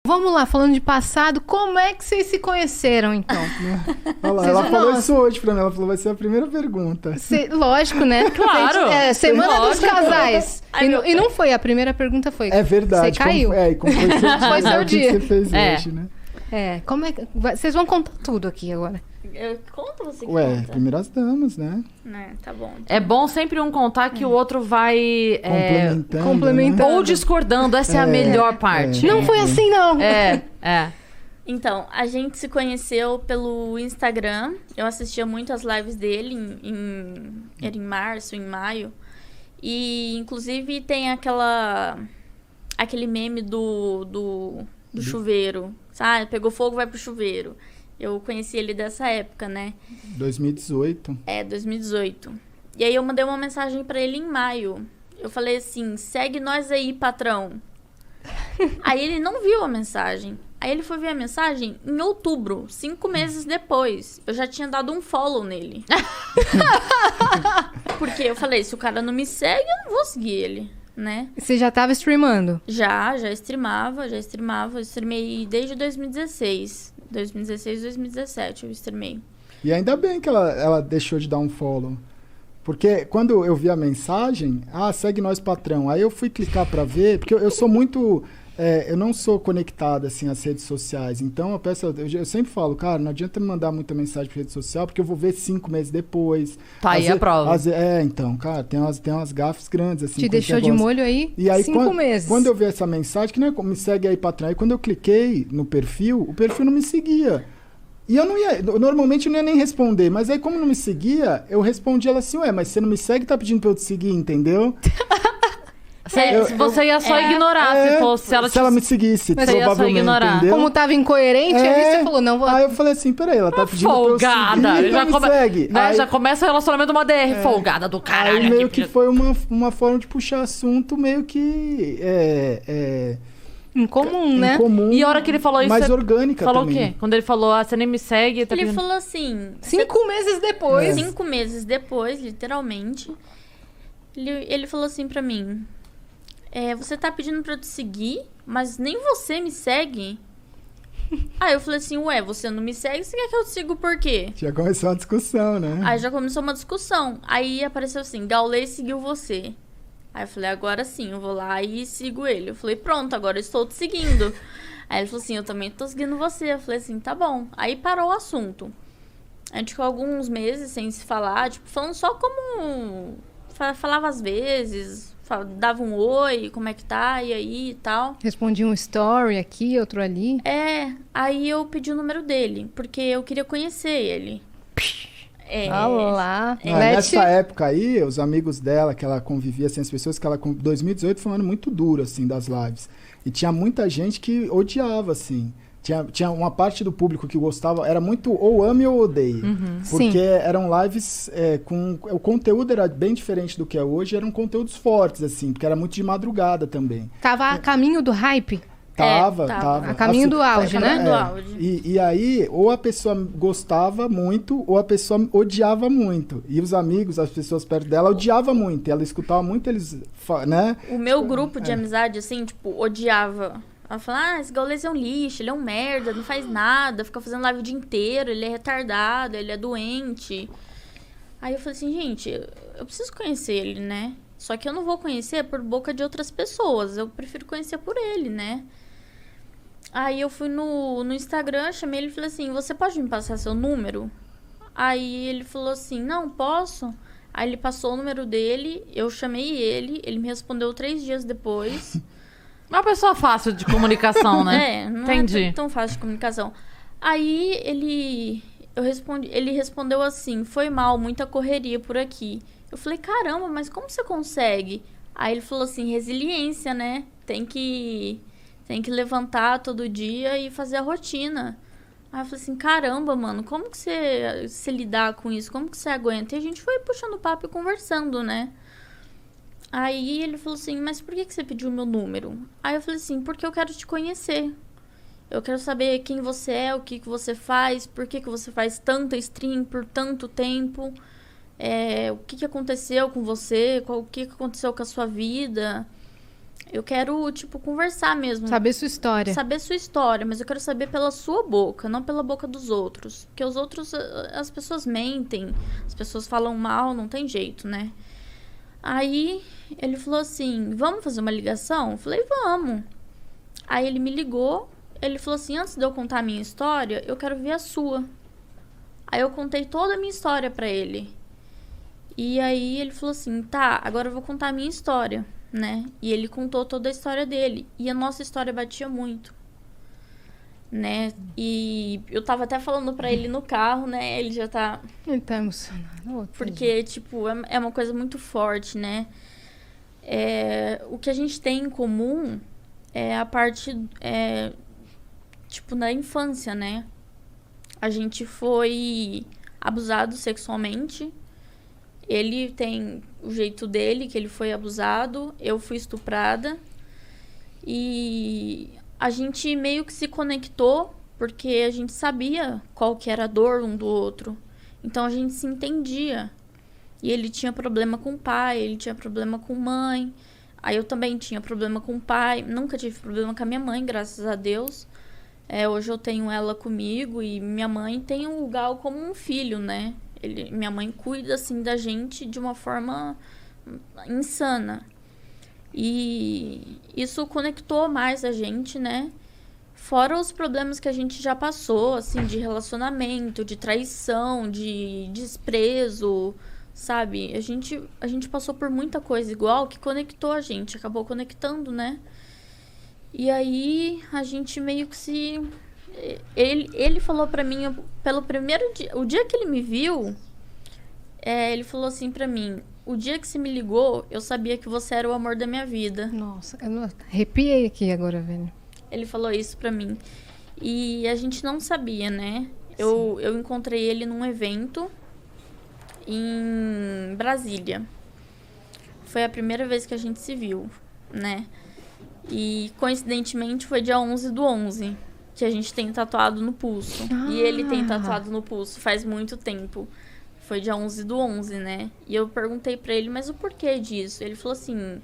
Vamos lá, falando de passado, como é que vocês se conheceram, então? Olha lá, ela falou isso hoje pra mim, ela falou, vai ser a primeira pergunta. Lógico, né? Claro. Semana dos casais. E não foi, a primeira pergunta foi... É verdade. Você caiu. Como foi seu dia? Foi seu dia. O que você fez hoje, né? Como é que... Vocês vão contar tudo aqui agora. Conta você que Ué, conta. primeiras damas, né? Tá bom. É bom sempre um contar que o outro vai... complementando. Ou discordando, essa é a melhor parte. Não foi assim, não. Então, a gente se conheceu pelo Instagram. Eu assistia muito as lives dele era em março, em maio. E, inclusive, tem aquele meme do chuveiro. Sabe? Pegou fogo, vai pro chuveiro. Eu conheci ele dessa época, né? 2018. 2018. E aí eu mandei uma mensagem pra ele em maio. Eu falei assim, segue nós aí, patrão. Aí ele não viu a mensagem. Aí ele foi ver a mensagem em outubro, 5 meses depois. Eu já tinha dado um follow nele. Porque eu falei, se o cara não me segue, eu não vou seguir ele, né? Você já tava streamando? Já streamava. Eu streamei desde 2016. 2017 eu streamei. E ainda bem que ela deixou de dar um follow. Porque quando eu vi a mensagem, segue nós, patrão. Aí eu fui clicar pra ver, porque eu sou muito... eu não sou conectado, assim, às redes sociais. Então, eu sempre falo, cara, não adianta me mandar muita mensagem pra rede social, porque eu vou ver 5 meses depois. Tá aí a prova. Então, cara, tem umas gafes grandes, assim. Te deixou de molho aí, e aí 5 meses. Quando eu vi essa mensagem, que não é me segue aí, patrão. Aí quando eu cliquei no perfil, o perfil não me seguia. E eu não ia, normalmente eu não ia nem responder, mas aí como não me seguia, eu respondi ela assim, mas você não me segue, tá pedindo pra eu te seguir, entendeu? Você ia só ignorar se ela me seguisse, você ia só ignorar. Entendeu? Como tava incoerente, aí você falou, não vou... Aí eu falei assim, peraí, ela tá pedindo folgada. pra eu seguir, já me segue. Né, aí, já começa o relacionamento uma DR, folgada do caralho. Aí meio que foi uma forma de puxar assunto meio que... Incomum, né? Incomum, e a hora que ele falou isso... mais orgânica falou também. o quê? Quando ele falou, você nem me segue... Ele falou assim... 5 meses depois. 5 meses depois, literalmente. Ele falou assim pra mim... você tá pedindo pra eu te seguir, mas nem você me segue? Aí eu falei assim, você não me segue, você quer que eu te siga por quê? Já começou uma discussão, né? Aí já começou uma discussão. Aí apareceu assim, Gaulês seguiu você. Aí eu falei, agora sim, eu vou lá e sigo ele. Eu falei, pronto, agora eu estou te seguindo. Aí ele falou assim, eu também tô seguindo você. Eu falei assim, tá bom. Aí parou o assunto. A gente ficou alguns meses sem se falar, tipo, falando só como... Falava às vezes, dava um oi, como é que tá, e aí e tal. Respondi um story aqui, outro ali. Aí eu pedi o número dele, porque eu queria conhecer ele. Olá. Nessa época aí, os amigos dela, que ela convivia, assim, as pessoas que ela... 2018 foi um ano muito duro, assim, das lives. E tinha muita gente que odiava, assim. Tinha uma parte do público que gostava, era muito ou ame ou odeie. Porque Sim. eram lives com... O conteúdo era bem diferente do que é hoje, eram conteúdos fortes, assim, porque era muito de madrugada também. Tava a caminho do hype? Tava. A caminho do auge, né? Do auge. E aí, ou a pessoa gostava muito, ou a pessoa odiava muito. E os amigos, as pessoas perto dela, odiavam muito. E ela escutava muito eles, né? O meu grupo de amizade, assim, tipo, odiava. Ela falava, esse Gaulês é um lixo, ele é um merda, não faz nada, fica fazendo live o dia inteiro, ele é retardado, ele é doente. Aí eu falei assim, gente, eu preciso conhecer ele, né? Só que eu não vou conhecer por boca de outras pessoas, eu prefiro conhecer por ele, né? Aí eu fui no Instagram, chamei ele e falei assim, você pode me passar seu número? Aí ele falou assim, não, posso. Aí ele passou o número dele, eu chamei ele me respondeu 3 dias depois. Uma pessoa fácil de comunicação, né? Não Entendi. é tão fácil de comunicação. Aí ele respondeu assim, foi mal, muita correria por aqui. Eu falei, caramba, mas como você consegue? Aí ele falou assim, resiliência, né? Tem que levantar todo dia e fazer a rotina. Aí eu falei assim, caramba, mano, como que você lidar com isso? Como que você aguenta? E a gente foi puxando papo e conversando, né? Aí ele falou assim, mas por que você pediu o meu número? Aí eu falei assim, porque eu quero te conhecer. Eu quero saber quem você é, o que você faz, por que você faz tanta stream por tanto tempo. O que aconteceu com você, o que aconteceu com a sua vida. Eu quero, tipo, conversar mesmo. Saber sua história. Saber sua história, mas eu quero saber pela sua boca, não pela boca dos outros. Porque os outros, as pessoas mentem, as pessoas falam mal, não tem jeito, né? Aí ele falou assim, vamos fazer uma ligação? Eu falei, vamos. Aí ele me ligou, ele falou assim, antes de eu contar a minha história, eu quero ver a sua. Aí eu contei toda a minha história pra ele. E aí ele falou assim, tá, agora eu vou contar a minha história, né? E ele contou toda a história dele. E a nossa história batia muito, né? E eu tava até falando pra ele no carro, né? Ele já tá... Ele tá emocionado. Porque, tipo, é uma coisa muito forte, né? O que a gente tem em comum é a parte, tipo, da infância, né? A gente foi abusado sexualmente. Ele tem o jeito dele, que ele foi abusado. Eu fui estuprada. E a gente meio que se conectou, porque a gente sabia qual que era a dor um do outro. Então a gente se entendia. E ele tinha problema com o pai, ele tinha problema com mãe. Aí eu também tinha problema com o pai. Nunca tive problema com a minha mãe, graças a Deus. Hoje eu tenho ela comigo e minha mãe tem o Gal como um filho, né? Minha mãe cuida, assim, da gente de uma forma insana. E isso conectou mais a gente, né? Fora os problemas que a gente já passou, assim, de relacionamento, de traição, de desprezo, sabe? A gente passou por muita coisa igual que conectou a gente, acabou conectando, né? E aí a gente meio que se... Ele falou pra mim, pelo primeiro dia... O dia que ele me viu, ele falou assim pra mim... O dia que você me ligou, eu sabia que você era o amor da minha vida. Nossa, eu arrepiei aqui agora, velho. Ele falou isso pra mim. E a gente não sabia, né? Eu encontrei ele num evento em Brasília. Foi a primeira vez que a gente se viu, né? E, coincidentemente, foi dia 11/11, que a gente tem tatuado no pulso. E ele tem tatuado no pulso faz muito tempo. Foi dia 11/11, né? E eu perguntei pra ele, mas o porquê disso? Ele falou assim,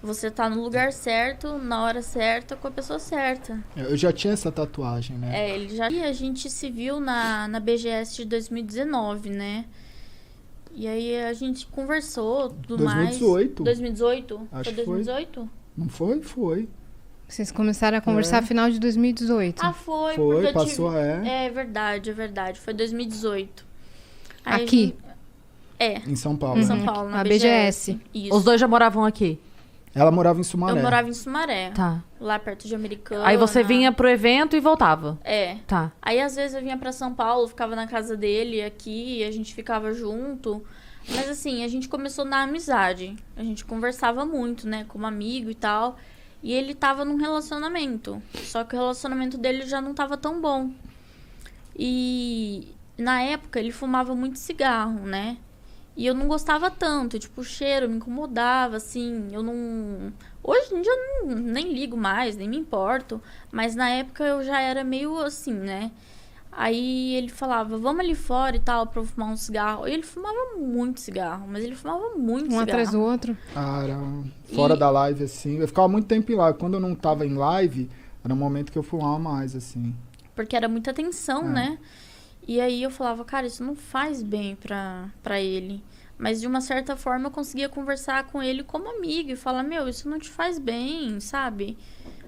você tá no lugar certo, na hora certa, com a pessoa certa. Eu já tinha essa tatuagem, né? Ele já... E a gente se viu na BGS de 2019, né? E aí a gente conversou, tudo 2018. mais. 2018? Acho Foi que foi. 2018? Não foi? Foi. Vocês começaram a conversar no final de 2018. Ah, foi. Foi, passou, É verdade. Foi 2018. Aí Aqui? Em São Paulo. Em né? São Paulo, na A BGS. Isso. Os dois já moravam aqui? Ela morava em Sumaré. Eu morava em Sumaré. Tá. Lá perto de Americana. Aí você vinha pro evento e voltava? Tá. Aí às vezes eu vinha pra São Paulo, ficava na casa dele aqui, a gente ficava junto. Mas assim, a gente começou na amizade. A gente conversava muito, né, como amigo e tal. E ele tava num relacionamento. Só que o relacionamento dele já não tava tão bom. E na época ele fumava muito cigarro, né? E eu não gostava tanto, tipo, o cheiro me incomodava, assim, eu não... Hoje em dia eu nem ligo mais, nem me importo, mas na época eu já era meio assim, né? Aí ele falava, vamos ali fora e tal, pra eu fumar um cigarro. E ele fumava muito cigarro, mas ele fumava muito Um cigarro. atrás do outro. Ah, era fora da live, assim. Eu ficava muito tempo em live. Quando eu não tava em live, era um momento que eu fumava mais, assim. Porque era muita tensão, né? E aí eu falava, cara, isso não faz bem pra ele. Mas de uma certa forma eu conseguia conversar com ele como amigo e falar, meu, isso não te faz bem, sabe?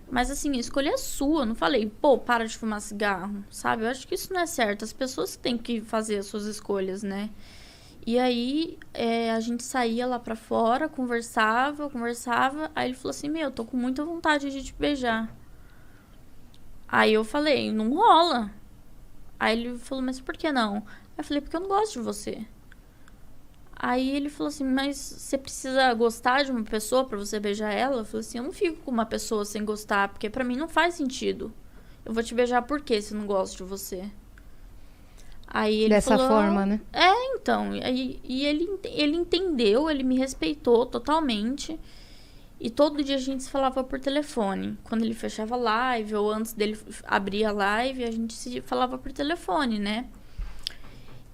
Mas assim, a escolha é sua. Não falei, pô, para de fumar cigarro, sabe? Eu acho que isso não é certo. As pessoas têm que fazer as suas escolhas, né? E aí a gente saía lá pra fora, conversava. Aí ele falou assim, meu, tô com muita vontade de te beijar. Aí eu falei, não rola. Aí ele falou, mas por que não? Aí eu falei, porque eu não gosto de você. Aí ele falou assim, mas você precisa gostar de uma pessoa pra você beijar ela? Eu falei assim, eu não fico com uma pessoa sem gostar, porque pra mim não faz sentido. Eu vou te beijar por quê se eu não gosto de você? Aí ele Dessa falou, forma, né? Então. E ele entendeu, ele me respeitou totalmente. E todo dia a gente se falava por telefone. Quando ele fechava a live, ou antes dele abrir a live, a gente se falava por telefone, né?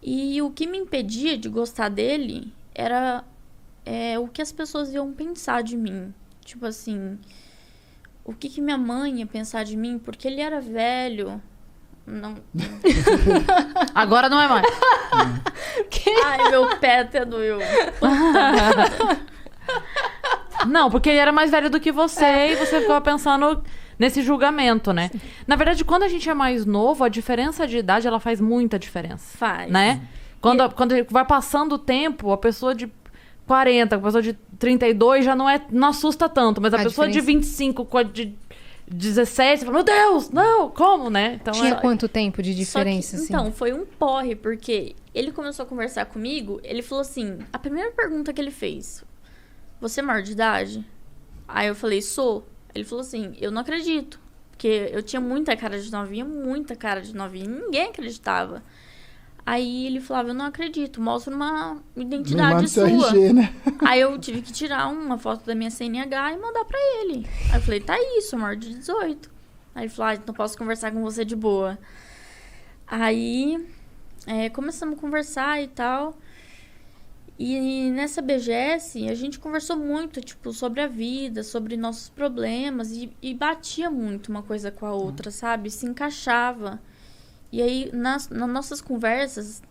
E o que me impedia de gostar dele era o que as pessoas iam pensar de mim. Tipo assim, o que minha mãe ia pensar de mim? Porque ele era velho. Não. Agora não é mais. Ai, meu pé até doeu. Não, porque ele era mais velho do que você e você ficava pensando nesse julgamento, né? Sim. Na verdade, quando a gente é mais novo, a diferença de idade, ela faz muita diferença. Faz. Né? Quando vai passando o tempo, a pessoa de 40, a pessoa de 32 já não assusta tanto, mas a pessoa de 25, de 17, você fala, meu Deus, não, como, né? Então, tinha quanto tempo de diferença, assim? Então, foi um porre, porque ele começou a conversar comigo, ele falou assim, a primeira pergunta que ele fez, você é maior de idade? Aí eu falei, sou. Ele falou assim, eu não acredito, porque eu tinha muita cara de novinha, ninguém acreditava. Aí ele falava, eu não acredito, mostra uma identidade sua. RG, né? Aí eu tive que tirar uma foto da minha CNH e mandar pra ele. Aí eu falei, tá isso, maior de 18. Aí ele falou, não posso conversar com você de boa. Aí começamos a conversar e tal. E nessa BGS, a gente conversou muito, tipo, sobre a vida, sobre nossos problemas. E batia muito uma coisa com a outra, sabe? Se encaixava. E aí, nas nossas conversas,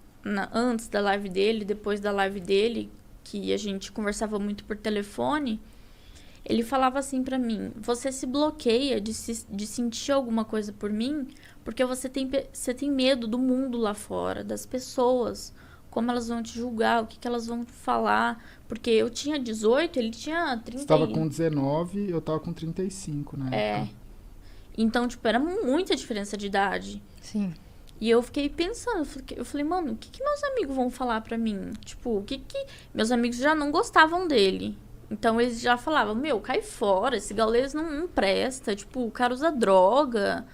antes da live dele, depois da live dele, que a gente conversava muito por telefone, ele falava assim pra mim, você se bloqueia de sentir alguma coisa por mim, porque você tem medo do mundo lá fora, das pessoas, como elas vão te julgar, o que elas vão falar. Porque eu tinha 18, ele tinha 30. Você tava com 19, eu tava com 35, né? Então, tipo, era muita diferença de idade. Sim. E eu fiquei pensando, eu falei, mano, o que meus amigos vão falar pra mim? Tipo, meus amigos já não gostavam dele. Então, eles já falavam, meu, cai fora, esse gaulês não presta, tipo, o cara usa droga.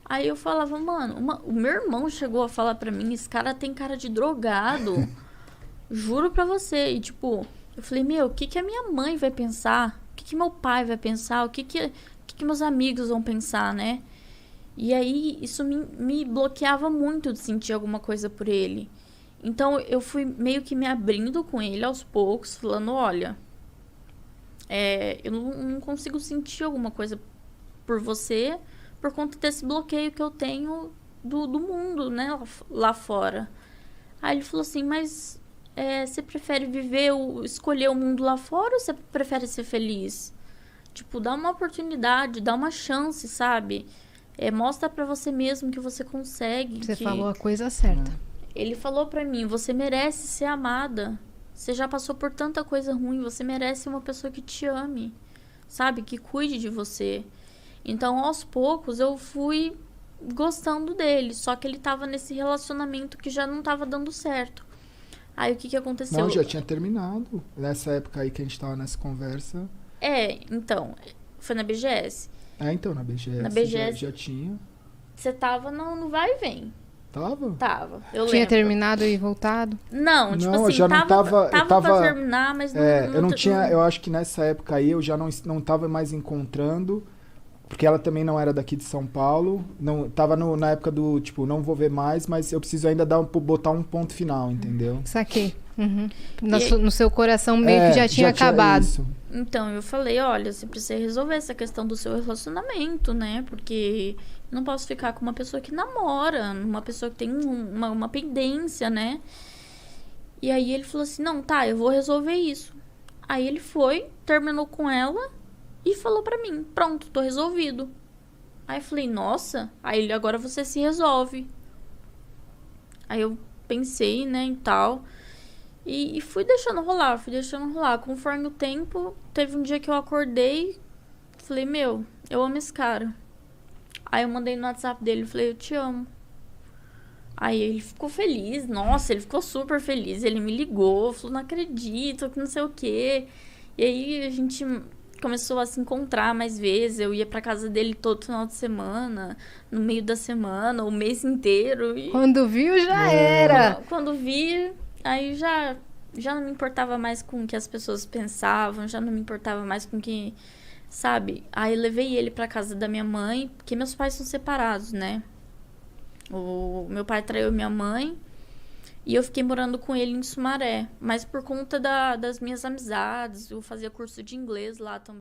Aí eu falava, mano, o meu irmão chegou a falar pra mim, esse cara tem cara de drogado. Juro pra você. E, tipo, eu falei, meu, o que a minha mãe vai pensar? O que meu pai vai pensar? O que meus amigos vão pensar, né? E aí, isso me bloqueava muito de sentir alguma coisa por ele. Então, eu fui meio que me abrindo com ele aos poucos, falando, olha, eu não consigo sentir alguma coisa por você por conta desse bloqueio que eu tenho do mundo, né, lá fora. Aí ele falou assim, mas você prefere escolher o mundo lá fora ou você prefere ser feliz? Tipo, dá uma oportunidade, dá uma chance, sabe? Mostra pra você mesmo que você consegue. Você falou a coisa certa. Ele falou pra mim, você merece ser amada. Você já passou por tanta coisa ruim, você merece uma pessoa que te ame, sabe? Que cuide de você. Então, aos poucos, eu fui gostando dele. Só que ele tava nesse relacionamento que já não tava dando certo. Aí, o que aconteceu? Não, já tinha terminado. Nessa época aí que a gente tava nessa conversa. Então, foi na BGS. Então, na BGS. Na BGS já tinha. Você tava no vai e vem. Tava? Eu tinha lembro. terminado e voltado? Não, tipo assim, eu já não tava pra terminar, mas não... eu não tinha... Eu acho que nessa época aí eu já não tava mais encontrando, porque ela também não era daqui de São Paulo. Não, tava na época do, tipo, não vou ver mais, mas eu preciso ainda botar um ponto final, entendeu? Saquei. Uhum. No seu coração meio que já tinha acabado. Isso. Então, eu falei, olha, você precisa resolver essa questão do seu relacionamento, né? Porque eu não posso ficar com uma pessoa que namora, uma pessoa que tem uma pendência, né? E aí ele falou assim, não, tá, eu vou resolver isso. Aí ele foi, terminou com ela e falou pra mim, pronto, tô resolvido. Aí eu falei, nossa, aí agora você se resolve. Aí eu pensei, né, e tal... E fui deixando rolar. Conforme o tempo, teve um dia que eu acordei, falei, meu, eu amo esse cara. Aí eu mandei no WhatsApp dele, falei, eu te amo. Aí ele ficou feliz, nossa, ele ficou super feliz. Ele me ligou, falou, não acredito, que não sei o quê. E aí a gente começou a se encontrar mais vezes. Eu ia pra casa dele todo final de semana, no meio da semana, o mês inteiro. E... Quando viu, já era. Quando vi... Aí já não me importava mais com o que as pessoas pensavam, já não me importava mais com o que, sabe? Aí eu levei ele pra casa da minha mãe, porque meus pais são separados, né? O meu pai traiu minha mãe e eu fiquei morando com ele em Sumaré. Mas por conta das minhas amizades, eu fazia curso de inglês lá também.